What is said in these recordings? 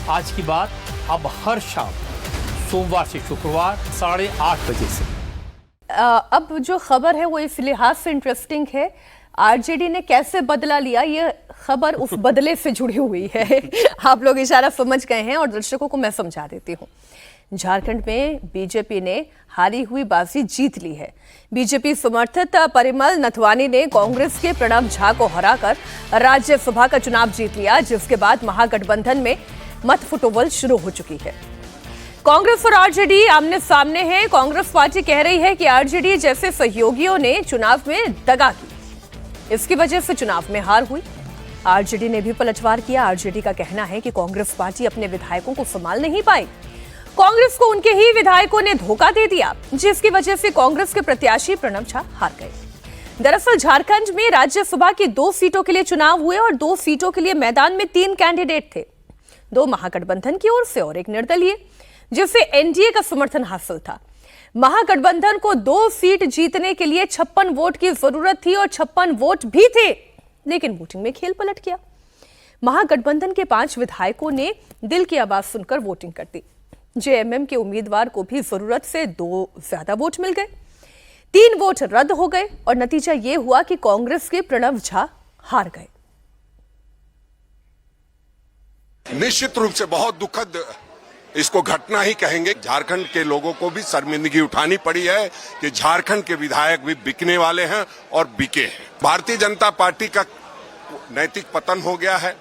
आज की बात अब हर शाम सोमवार से शुक्रवार 8:30 बजे से। अब जो खबर है वो इस लिहाज से इंटरेस्टिंग है, आरजेडी ने कैसे बदला लिया, ये खबर उस बदले से जुड़ी हुई है। आप लोग इशारा समझ गए हैं और दर्शकों को मैं समझा देती हूँ। झारखंड में बीजेपी ने हारी हुई बाजी जीत ली है। बीजेपी समर्थित परिमल नथवानी ने कांग्रेस के प्रणव झा को हराकर राज्यसभा का चुनाव जीत लिया, जिसके बाद महागठबंधन में मत फुटबॉल शुरू हो चुकी है। कांग्रेस और आरजेडी आमने सामने हैं। कांग्रेस पार्टी कह रही है कि आरजेडी जैसे सहयोगियों ने चुनाव में दगा की, इसकी वजह से चुनाव में हार हुई। आरजेडी ने भी पलटवार किया। आरजेडी का कहना है कि कांग्रेस पार्टी अपने विधायकों को संभाल नहीं पाई, कांग्रेस को उनके ही विधायकों ने धोखा दे दिया, जिसकी वजह से कांग्रेस के प्रत्याशी प्रणव झा हार गए। दरअसल झारखंड में राज्यसभा की 2 सीटों के लिए चुनाव हुए और 2 सीटों के लिए मैदान में 3 कैंडिडेट थे, 2 महागठबंधन की ओर से और 1 निर्दलीय, जिसे एनडीए का समर्थन हासिल था। महागठबंधन को 2 सीट जीतने के लिए 56 वोट की जरूरत थी और 56 वोट भी थे, लेकिन वोटिंग में खेल पलट गया। महागठबंधन के 5 विधायकों ने दिल की आवाज सुनकर वोटिंग कर दी। जेएमएम के उम्मीदवार को भी जरूरत से 2 ज्यादा वोट मिल गए, 3 वोट रद्द हो गए और नतीजा यह हुआ कि कांग्रेस के प्रणव झा हार गए। निश्चित रूप से बहुत दुखद इसको घटना ही कहेंगे। झारखंड के लोगों को भी शर्मिंदगी उठानी पड़ी है कि झारखंड के विधायक भी बिकने वाले हैं और बिके हैं। भारतीय जनता पार्टी का नैतिक पतन हो गया है।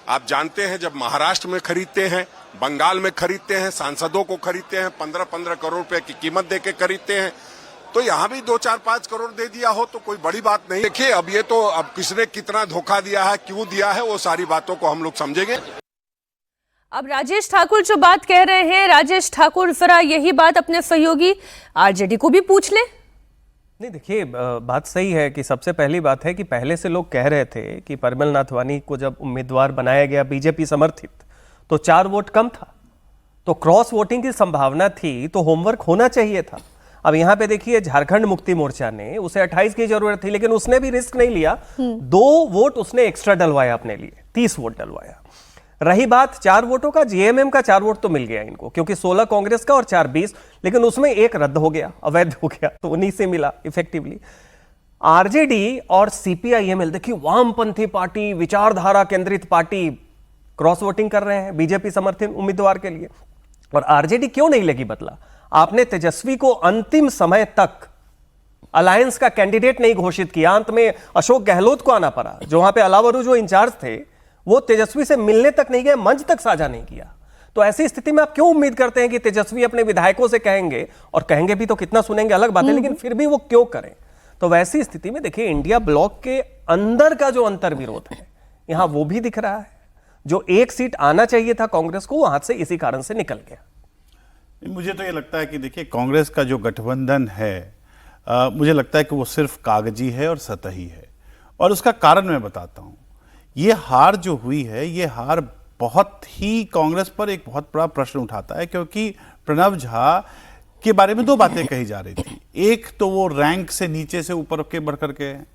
आप जानते हैं, जब महाराष्ट्र में खरीदते हैं, बंगाल में खरीदते हैं, सांसदों को खरीदते हैं, 15-15 करोड़ रुपए की कीमत देके खरीदते हैं, तो यहाँ भी 2-4-5 करोड़ दे दिया हो तो कोई बड़ी बात नहीं। देखिए, अब ये तो अब किसने कितना धोखा दिया है, क्यों दिया है, वो सारी बातों को हम लोग समझेंगे। अब राजेश ठाकुर जो बात कह रहे हैं, राजेश ठाकुर जरा यही बात अपने सहयोगी आरजेडी को भी पूछ ले। नहीं, देखिए, बात सही है कि सबसे पहली बात है कि पहले से लोग कह रहे थे कि परिमल नाथवानी को जब उम्मीदवार बनाया गया बीजेपी समर्थित, तो 4 वोट कम था, तो क्रॉस वोटिंग की संभावना थी, तो होमवर्क होना चाहिए था। अब यहाँ पे देखिए, झारखंड मुक्ति मोर्चा ने उसे 28 की जरूरत थी, लेकिन उसने भी रिस्क नहीं लिया, 2 वोट उसने एक्स्ट्रा डलवाया अपने लिए, 30 वोट डलवाया। रही बात 4 वोटों का, जेएमएम का 4 वोट तो मिल गया इनको, क्योंकि 16 कांग्रेस का और 4 20, लेकिन उसमें 1 रद्द हो गया, अवैध हो गया, तो उन्हीं से मिला इफेक्टिवली। आरजेडी और सीपीआईएमएल, देखिए, वामपंथी पार्टी, विचारधारा केंद्रित पार्टी क्रॉस वोटिंग कर रहे हैं बीजेपी समर्थित उम्मीदवार के लिए। और आरजेडी क्यों नहीं लगी बदला? आपने तेजस्वी को अंतिम समय तक अलायंस का कैंडिडेट नहीं घोषित किया, अंत में अशोक गहलोत को आना पड़ा, जो वहां पे अलावरू जो इंचार्ज थे, वो तेजस्वी से मिलने तक नहीं गए, मंच तक साझा नहीं किया। तो ऐसी स्थिति में आप क्यों उम्मीद करते हैं कि तेजस्वी अपने विधायकों से कहेंगे, और कहेंगे भी तो कितना सुनेंगे अलग बात है, लेकिन फिर भी वो क्यों करें? तो वैसी स्थिति में देखिए, इंडिया ब्लॉक के अंदर का जो अंतर विरोध है यहां वो भी दिख रहा है। जो 1 सीट आना चाहिए था कांग्रेस को, वो हाथ से इसी कारण से निकल गया। मुझे तो ये लगता है कि देखिए, कांग्रेस का जो गठबंधन है, मुझे लगता है कि वो सिर्फ कागजी है और सतही है, और उसका कारण मैं बताता हूं। ये हार जो हुई है, ये हार बहुत ही कांग्रेस पर एक बहुत बड़ा प्रश्न उठाता है, क्योंकि प्रणव झा के बारे में 2 बातें कही जा रही थी। एक तो वो रैंक से नीचे से ऊपर के बढ़ करके हैं,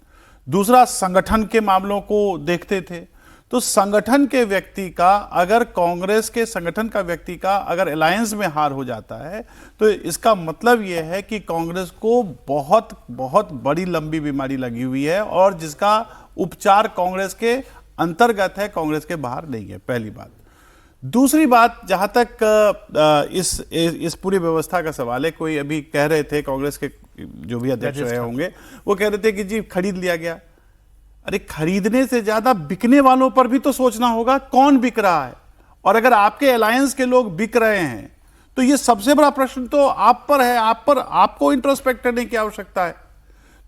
दूसरा संगठन के मामलों को देखते थे। तो संगठन के व्यक्ति का, अगर कांग्रेस के संगठन का व्यक्ति का अगर अलायंस में हार हो जाता है, तो इसका मतलब यह है कि कांग्रेस को बहुत बहुत बड़ी लंबी बीमारी लगी हुई है, और जिसका उपचार कांग्रेस के अंतर्गत है, कांग्रेस के बाहर नहीं है, पहली बात। दूसरी बात, जहां तक इस पूरी व्यवस्था का सवाल है, कोई अभी कह रहे थे, कांग्रेस के जो भी अध्यक्ष रहे होंगे, वो कह रहे थे कि जी खरीद लिया गया। अरे, खरीदने से ज्यादा बिकने वालों पर भी तो सोचना होगा, कौन बिक रहा है। और अगर आपके अलायंस के लोग बिक रहे हैं, तो ये सबसे बड़ा प्रश्न तो आप पर है, आपको इंट्रोस्पेक्ट करने की आवश्यकता है।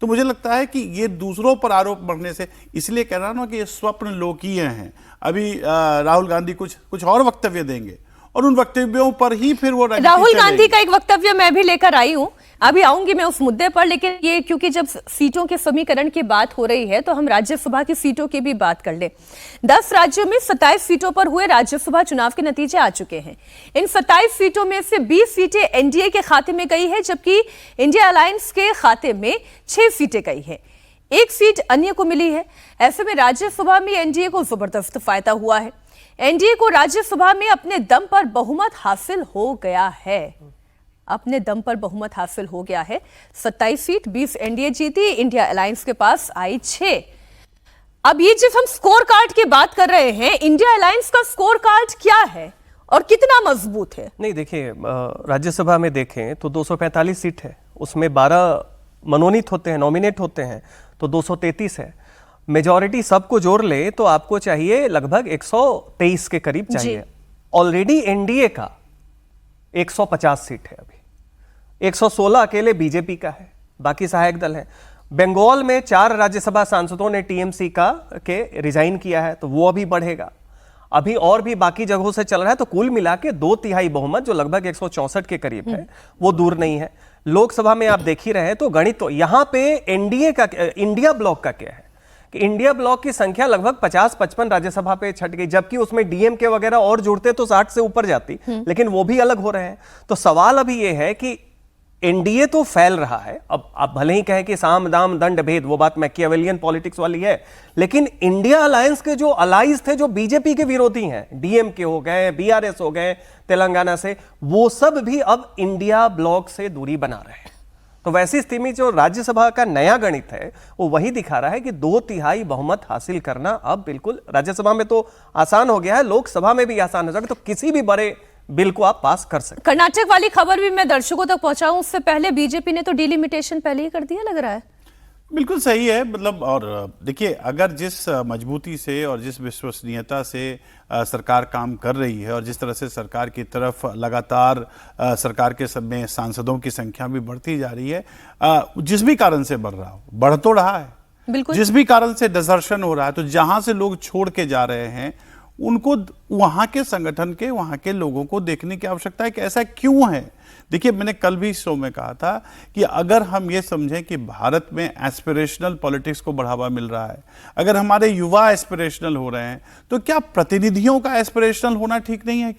तो मुझे लगता है कि ये दूसरों पर आरोप बढ़ने से, इसलिए कह रहा हूं ना कि ये स्वप्न लोकीय हैं। अभी राहुल गांधी कुछ और वक्तव्य देंगे, और उन वक्तव्यों पर ही फिर वो राहुल गांधी का एक वक्तव्य मैं भी लेकर आई हूं, अभी आऊंगी मैं उस मुद्दे पर, लेकिन ये क्योंकि जब सीटों के समीकरण की बात हो रही है, तो हम राज्यसभा की सीटों की भी बात कर ले। 10 राज्यों में 27 सीटों पर हुए राज्यसभा चुनाव के नतीजे आ चुके हैं। इन 27 सीटों में से 20 सीटें एनडीए के खाते में गई है, जबकि इंडिया अलायंस के खाते में 6 सीटें गई है। एक सीट अन्य को मिली है। ऐसे में राज्यसभा में एनडीए को जबरदस्त फायदा हुआ है। एनडीए को राज्यसभा में अपने दम पर बहुमत हासिल हो गया है। अपने दम पर बहुमत हासिल हो गया है। 27 सीट 20 एनडीए जीती, इंडिया अलायंस के पास आई 6। अब ये जब हम स्कोर कार्ड की बात कर रहे हैं, इंडिया अलायंस का स्कोर कार्ड क्या है और कितना मजबूत है? नहीं देखिए, राज्यसभा में देखें तो 245 सीट है, उसमें 12 मनोनीत होते हैं, नॉमिनेट होते हैं, तो 233 है। मेजॉरिटी सबको जोड़ ले तो आपको चाहिए लगभग 123 के करीब चाहिए। ऑलरेडी एनडीए का 150 सीट है, अभी 116 अकेले बीजेपी का है, बाकी सहायक दल है। बंगाल में 4 राज्यसभा सांसदों ने टीएमसी के रिजाइन किया है, तो वो अभी बढ़ेगा। अभी और भी बाकी जगहों से चल रहा है, तो कुल मिला के 2/3 बहुमत जो लगभग 164 के करीब है, वो दूर नहीं है। लोकसभा में आप देख ही रहे हैं, तो गणित तो यहां पे एनडीए का, इंडिया ब्लॉक का क्या है कि इंडिया ब्लॉक की संख्या लगभग 50-55 राज्यसभा पे छट गई, जबकि उसमें डीएमके वगैरह और जुड़ते तो 60 से ऊपर जाती, लेकिन वो भी अलग हो रहे हैं। तो सवाल अभी ये है कि एनडीए तो फैल रहा है। अब आप भले ही कहें कि साम दाम दंड भेद, वो बात मैकियावेलियन पॉलिटिक्स वाली है, लेकिन इंडिया अलायंस के जो अलाइज थे, जो बीजेपी के विरोधी हैं, डीएमके हो गए, बीआरएस हो गए तेलंगाना से, वो सब भी अब इंडिया ब्लॉक से दूरी बना रहे हैं। तो वैसी स्थिति में जो राज्यसभा का नया गणित है, वो वही दिखा रहा है कि 2/3 बहुमत हासिल करना अब बिल्कुल राज्यसभा में तो आसान हो गया है, लोकसभा में भी आसान हो जाएगा। तो किसी भी बड़े बिल को आप पास कर सकते। कर्नाटक वाली खबर भी मैं दर्शकों तक पहुंचाऊं उससे पहले बीजेपी ने तो डिलिमिटेशन पहले ही कर दिया, लग रहा है। बिल्कुल सही है। मतलब, और देखिए, अगर जिस मजबूती से और जिस विश्वसनीयता से सरकार काम कर रही है और जिस तरह से सरकार की तरफ लगातार सरकार के सब में सांसदों की संख्या भी बढ़ती जा रही है, जिस भी कारण से बढ़ रहा हो, बढ़ तो रहा है, बिल्कुल, जिस भी कारण से डिसर्शन हो रहा है, तो जहां से लोग छोड़ के जा रहे हैं, उनको वहां के संगठन के, वहां के लोगों को देखने की आवश्यकता है कि ऐसा क्यों है। देखिए, मैंने कल भी शो में कहा था कि अगर हम ये समझें कि भारत में एस्पिरेशनल पॉलिटिक्स को बढ़ावा मिल रहा है, अगर हमारे युवा एस्पिरेशनल हो रहे हैं, तो क्या प्रतिनिधियों का एस्पिरेशनल होना ठीक नहीं है?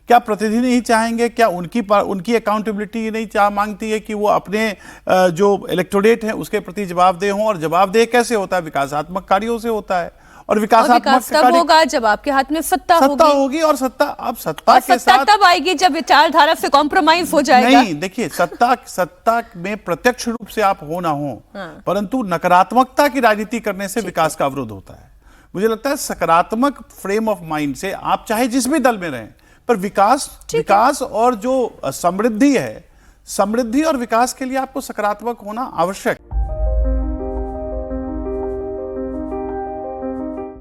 क्या प्रतिनिधि नहीं चाहेंगे? क्या उनकी अकाउंटेबिलिटी नहीं मांगती है कि वो अपने जो इलेक्टोरेट है उसके प्रति जवाबदेह हों? और जवाबदेह कैसे होता है? विकासात्मक कार्यों से होता है। और विकास तब होगा जब आपके हाथ में सत्ता होगी। और सत्ता के साथ तब आएगी जब विचारधारा से कॉम्प्रोमाइज हो जाएगा। नहीं, देखिए, सत्ता में प्रत्यक्ष रूप से आप हो ना हो, परंतु नकारात्मकता की राजनीति करने से विकास का अवरोध होता है। मुझे लगता है सकारात्मक फ्रेम ऑफ माइंड से आप चाहे जिस भी दल में रहें, पर विकास और जो समृद्धि है, समृद्धि और विकास के लिए आपको सकारात्मक होना आवश्यक